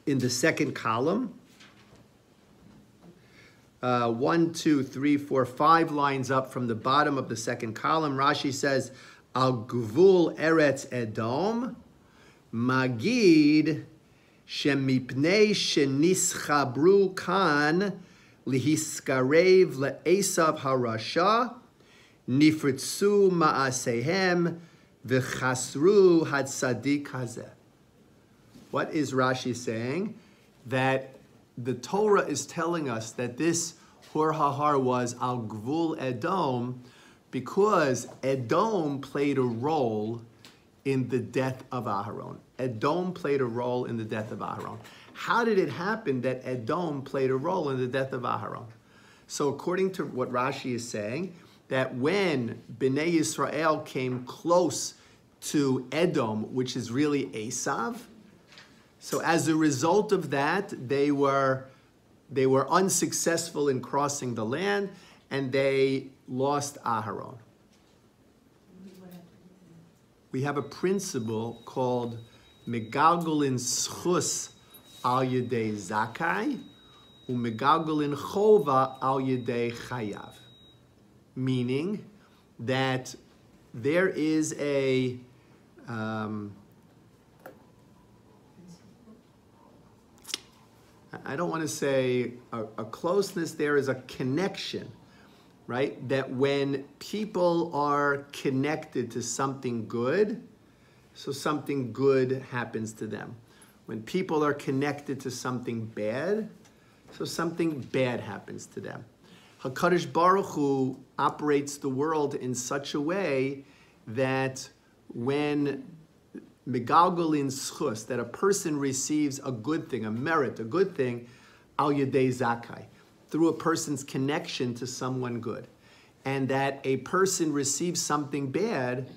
in the second column. 1, 2, 3, 4, 5 lines up from the bottom of the second column. Rashi says, Al Gvul Eretz Edom, Magid, Shemipnei Shenischabru Kan, Lihiskarev Le'esav Harasha, Nifritzu Ma'asehem, V'chasru Had Sadik Hazeh. What is Rashi saying? That the Torah is telling us that this Hor Hahar was Al Gvul Edom because Edom played a role in the death of Aharon. Edom played a role in the death of Aharon. How did it happen that Edom played a role in the death of Aharon? So according to what Rashi is saying, that when Bnei Yisrael came close to Edom, which is really Esav, so as a result of that, they were unsuccessful in crossing the land, and they lost Aharon. We have a principle called Megalgalin Schus al Yedei Zakai, Umegalgalin Chova al Yedei Chayav. Meaning that there is a I don't want to say a closeness, there is a connection, right? That when people are connected to something good, so something good happens to them. When people are connected to something bad, so something bad happens to them. HaKadosh Baruch Hu operates the world in such a way that when Megalgalin Schus, that a person receives a good thing, a merit, a good thing, al yedei zakai, through a person's connection to someone good. And that a person receives something bad,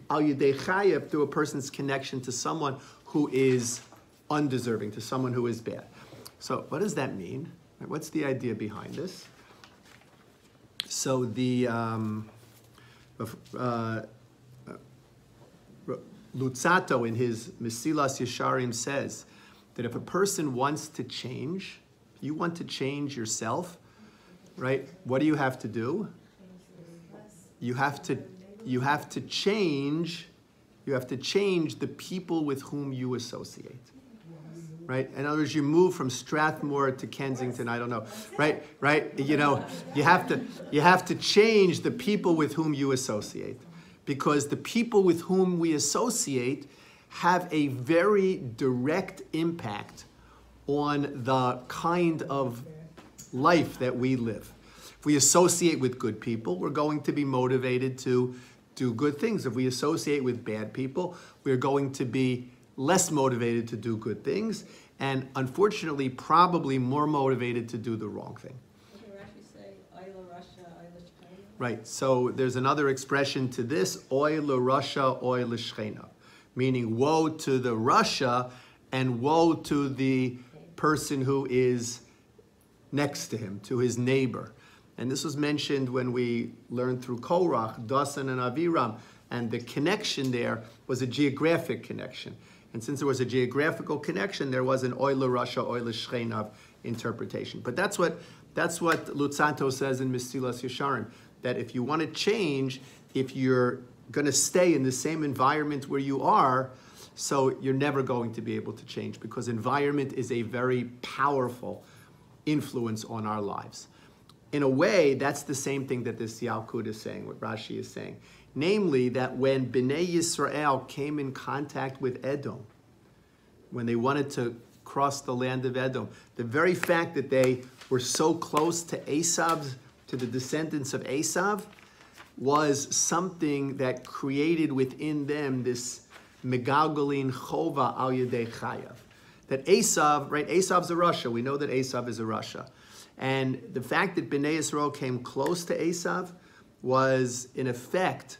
al yedei chayav, through a person's connection to someone who is undeserving, to someone who is bad. So what does that mean? What's the idea behind this? So the Lutzato in his Mesilas Yesharim says that if a person wants to change, you want to change yourself, right? What do you have to do? You have to change the people with whom you associate. Right? In other words, you move from Strathmore to Kensington, I don't know. Right? You know, you have to change the people with whom you associate. Because the people with whom we associate have a very direct impact on the kind of life that we live. If we associate with good people, we're going to be motivated to do good things. If we associate with bad people, we're going to be less motivated to do good things, and unfortunately, probably more motivated to do the wrong thing. Right, so there's another expression to this, oy l'Rasha, oy l'shchena, meaning woe to the Rasha and woe to the person who is next to him, to his neighbor. And this was mentioned when we learned through Korach, Dasan and Aviram, and the connection there was a geographic connection. And since there was a geographical connection, there was an oy l'Rasha, oy l'shchena interpretation. But that's what Lutzato says in Mesilas Yesharim, that if you want to change, if you're going to stay in the same environment where you are, so you're never going to be able to change, because environment is a very powerful influence on our lives. In a way, that's the same thing that this Yalkut is saying, what Rashi is saying. Namely, that when Bnei Yisrael came in contact with Edom, when they wanted to cross the land of Edom, the very fact that they were so close to Esav's, to the descendants of Esav, was something that created within them this megalgalin chova al yedei chayav. That Esav, right? Esav's a Rasha. We know that Esav is a Rasha. And the fact that Bnei Yisrael came close to Esav was, in effect,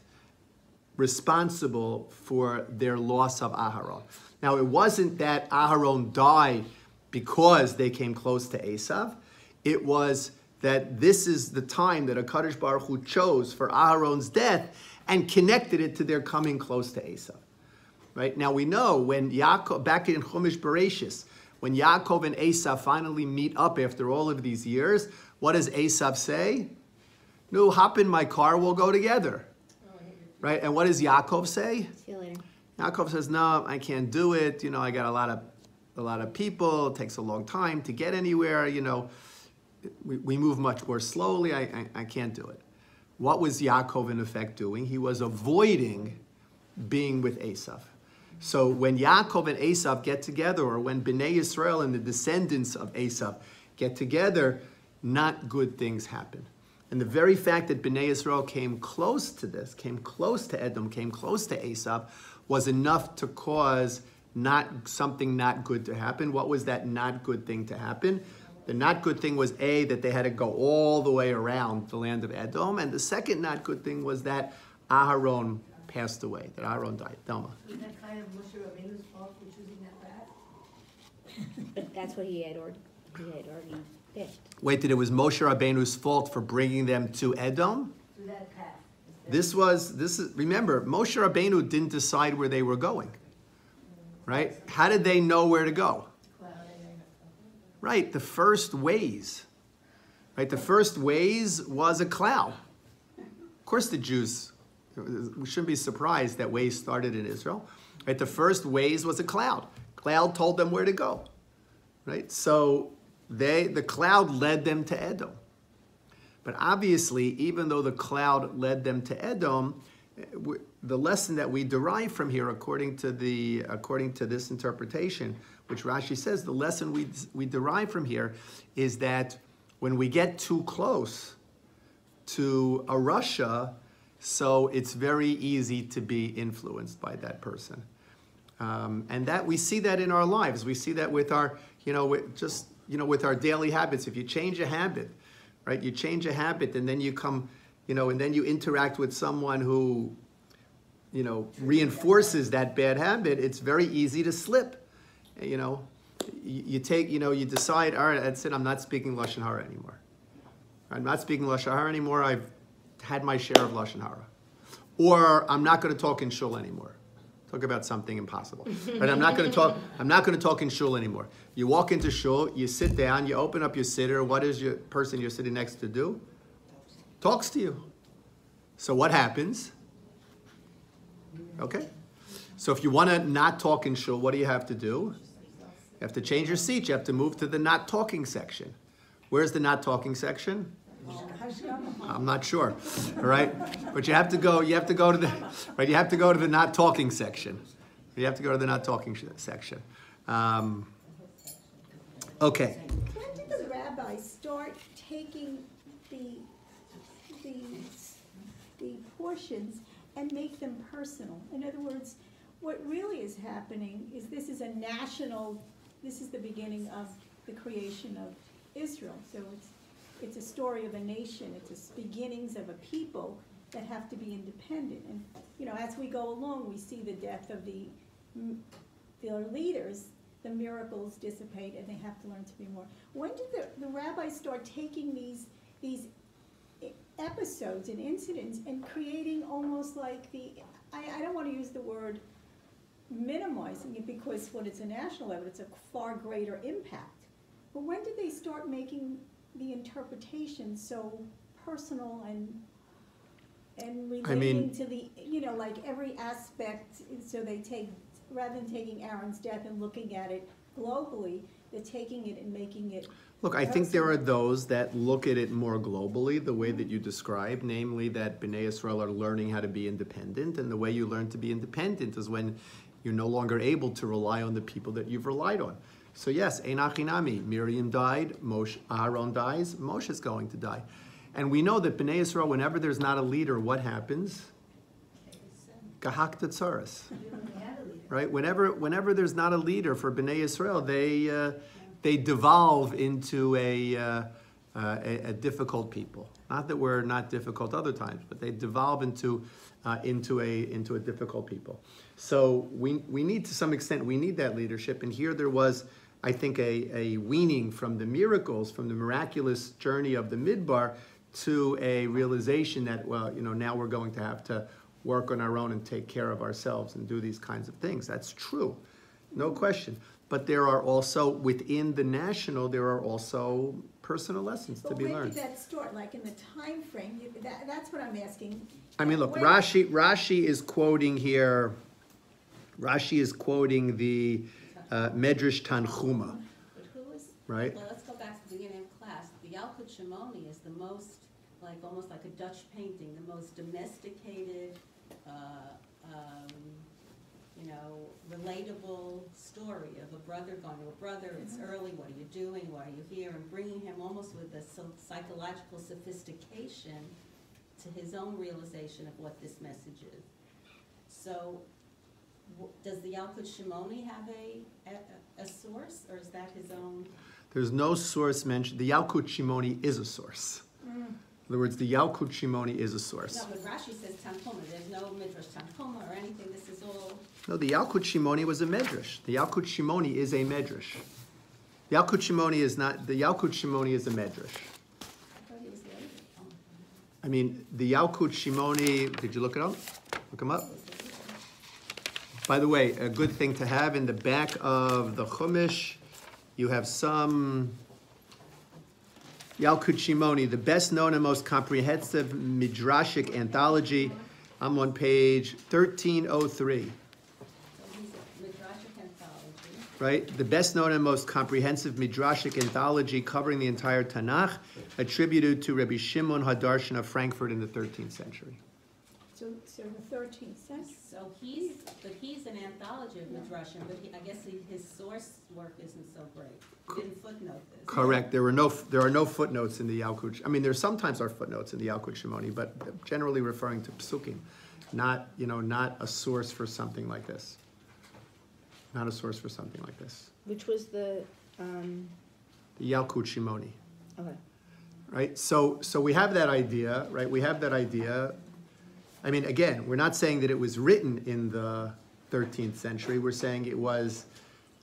responsible for their loss of Aharon. Now, it wasn't that Aharon died because they came close to Esav. It was that this is the time that HaKadosh Baruch Hu chose for Aharon's death and connected it to their coming close to Esav. Right? Now we know when Yaakov, back in Chumash Bereshis, when Yaakov and Esav finally meet up after all of these years, what does Esav say? No, hop in my car, we'll go together. Right? And what does Yaakov say? See you later. Yaakov says, no, I can't do it. You know, I got a lot of people. It takes a long time to get anywhere. You know, we move much more slowly. I can't do it. What was Yaakov in effect doing? He was avoiding being with Esav. So when Yaakov and Esav get together, or when Bnei Yisrael and the descendants of Esav get together, not good things happen. And the very fact that Bnei Yisrael came close to this, came close to Edom, came close to Esav, was enough to cause something not good to happen. What was that not good thing to happen? The not good thing was that they had to go all the way around the land of Edom, and the second not good thing was that Aharon passed away, that Aharon died. Thelma. Is that kind of Moshe Rabbeinu's fault for choosing that path? But that's what he had already picked. Wait, that it was Moshe Rabbeinu's fault for bringing them to Edom? To that path. Remember, Moshe Rabbeinu didn't decide where they were going, right? How did they know where to go? Right, the first ways, right? The first ways was a cloud. Of course the Jews, we shouldn't be surprised that ways started in Israel, right? The first ways was a cloud. Cloud told them where to go, right? So the cloud led them to Edom. But obviously, even though the cloud led them to Edom, the lesson that we derive from here, according to this interpretation, which Rashi says, the lesson we derive from here is that when we get too close to a Russia, so it's very easy to be influenced by that person, and that we see that in our lives. We see that with our, with our daily habits. If you change a habit, right? You change a habit, and then you come, and then you interact with someone who, reinforces that bad habit. It's very easy to slip. You decide, all right, that's it. I'm not speaking Lashon Hara anymore. I'm not speaking Lashon Hara anymore. I've had my share of Lashon Hara. Or I'm not going to talk in shul anymore. Talk about something impossible. Right? I'm not going to talk in shul anymore. You walk into shul, you sit down, you open up your siddur. What does your person you're sitting next to do? Talks to you. So what happens? Okay. So if you want to not talk in shul, what do you have to do? You have to change your seat. You have to move to the not talking section. Where's the not talking section? I'm not sure. All right, but you have to go to the not talking section. You have to go to the not talking section. Okay. When did the rabbis start taking the portions and make them personal? In other words, what really is happening is this is the beginning of the creation of Israel. So it's a story of a nation. It's the beginnings of a people that have to be independent. And, as we go along, we see the death of their leaders, the miracles dissipate, and they have to learn to be more. When did the rabbis start taking these episodes and incidents and creating almost like I don't want to use the word minimizing it, because when it's a national level, it's a far greater impact. But when did they start making the interpretation so personal and relating to the, like every aspect? So they take, rather than taking Aaron's death and looking at it globally, they're taking it and making it. Look, I think there are those that look at it more globally, the way that you described, namely that Bnei Yisrael are learning how to be independent, and the way you learn to be independent is when you're no longer able to rely on the people that you've relied on. So yes, Ein Achinami, Miriam died, Aaron dies, Moshe's going to die. And we know that Bnei Yisrael, whenever there's not a leader, what happens? Gahak Tzaras. Right? Whenever there's not a leader for Bnei Yisrael, they devolve into a difficult people. Not that we're not difficult other times, but they devolve into a difficult people. So we need, to some extent, we need that leadership. And here there was, I think, a weaning from the miracles, from the miraculous journey of the Midbar, to a realization that, well, now we're going to have to work on our own and take care of ourselves and do these kinds of things. That's true, no question. But there are also, within the national, there are also personal lessons to be learned. But when did that start? Like in the time frame? That's what I'm asking. I mean, look, Rashi is quoting here. Rashi is quoting the Medrash Tanchuma, right? Well, let's go back to the beginning of class. The Yalkut Shimoni is the most, almost like a Dutch painting, the most domesticated, relatable story of a brother going to a brother. It's early. What are you doing? Why are you here? And bringing him almost with a psychological sophistication to his own realization of what this message is. So, does the Yalkut Shimoni have a source, or is that his own? There's no source mentioned. The Yalkut Shimoni is a source. In other words, the Yalkut Shimoni is a source. No, but Rashi says Tanhuma, there's no Midrash Tanhuma or anything, this is all. No, the Yalkut Shimoni was a medrash. The Yalkut Shimoni is a medrash. The Yalkut Shimoni is not, the Yalkut Shimoni is a medrash. I thought he was later. I mean, the Yalkut Shimoni, did you look it up? Look them up? By the way, a good thing to have in the back of the Chumash, you have some Yalkut Shimoni, the best known and most comprehensive midrashic anthology. I'm on page 1303. So he's a Midrashic anthology. Right? The best known and most comprehensive midrashic anthology covering the entire Tanakh, attributed to Rabbi Shimon Hadarshan of Frankfurt in the 13th century. So the 13th century. So he's an anthology of Midrashim, but I guess his source work isn't so great. He didn't footnote this. Correct. There are no footnotes in the Yalkut. I mean, there sometimes are footnotes in the Yalkut Shimoni, but generally referring to psukim, not a source for something like this. Not a source for something like this. Which was the, The Yalkut Shimoni. okay. Right? So we have that idea, right? We have that idea. I mean, again, we're not saying that it was written in the 13th century. We're saying it was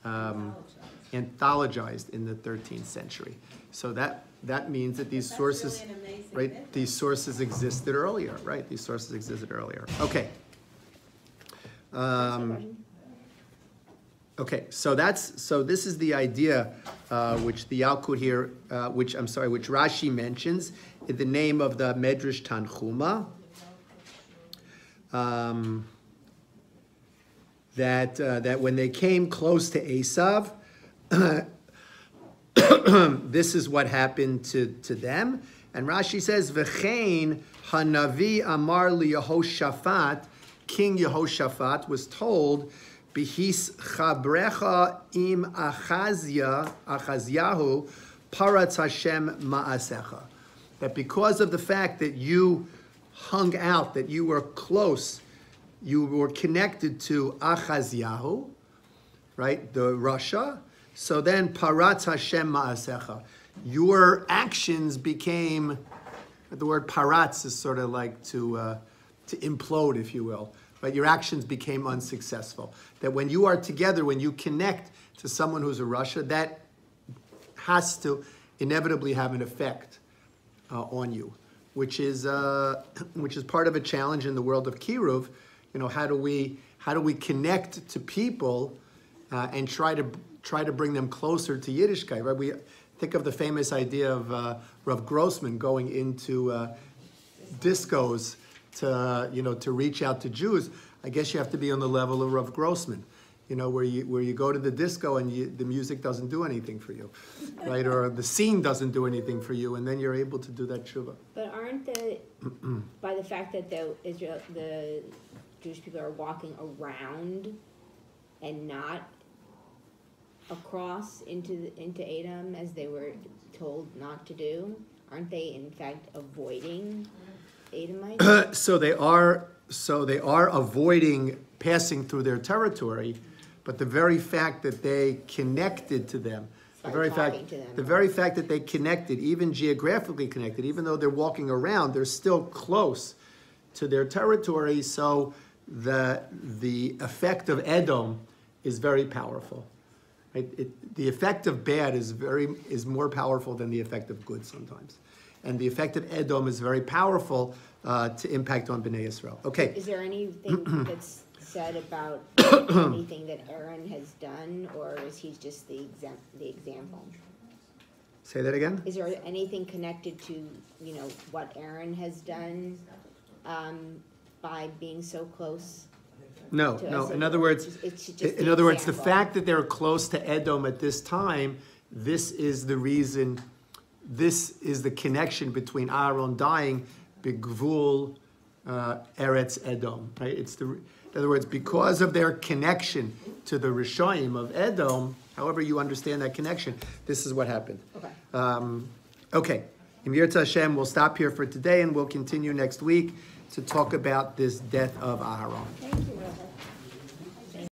anthologized in the 13th century. So that means that these That's sources, really an amazing right? myth. These sources existed earlier, right? These sources existed earlier. Okay. Okay, so this is the idea which the Yalkut here, which Rashi mentions in the name of the Medrash Tanhuma. That when they came close to Esav, this is what happened to them. And Rashi says, V'chein hanavi amar liYehoshaphat, King Yehoshaphat was told, Bihis chabrecha im Achazyahu paratz Hashem ma'asecha. That because of the fact that you hung out, that you were close, you were connected to Achazyahu, right, the Russia. So then, paratz Hashem ma'asecha. Your actions became, the word paratz is sort of like to implode, if you will. But your actions became unsuccessful. That when you are together, when you connect to someone who's a Russia, that has to inevitably have an effect on you, which is part of a challenge in the world of Kiruv. You know, how do we connect to people and try to bring them closer to Yiddishkeit? Right? We think of the famous idea of Rav Grossman going into discos to reach out to Jews. I guess you have to be on the level of Rav Grossman, where you go to the disco and the music doesn't do anything for you, right? Or the scene doesn't do anything for you, and then you're able to do that tshuva. But aren't by the fact that the Jewish people are walking around and not across into Edom as they were told not to do, aren't they in fact avoiding Edomites? So they are avoiding passing through their territory, but the very fact that they connected to them, the very fact that they connected, even geographically connected, even though they're walking around, they're still close to their territory. So the effect of Edom is very powerful. Right? The effect of bad is more powerful than the effect of good sometimes. And the effect of Edom is very powerful to impact on Bnei Yisrael. Okay. Is there anything that's said about anything that Aaron has done, or is he just the example? Say that again? Is there anything connected to what Aaron has done by being so close? No. In other words, the fact that they're close to Edom at this time, this is the reason. This is the connection between Aaron dying, Bigvul Eretz Edom. Right? In other words, because of their connection to the Rishonim of Edom, however you understand that connection, this is what happened. Okay. Okay. In Yirtzeh Hashem, we'll stop here for today, and we'll continue next week to talk about this death of Aharon. Thank you.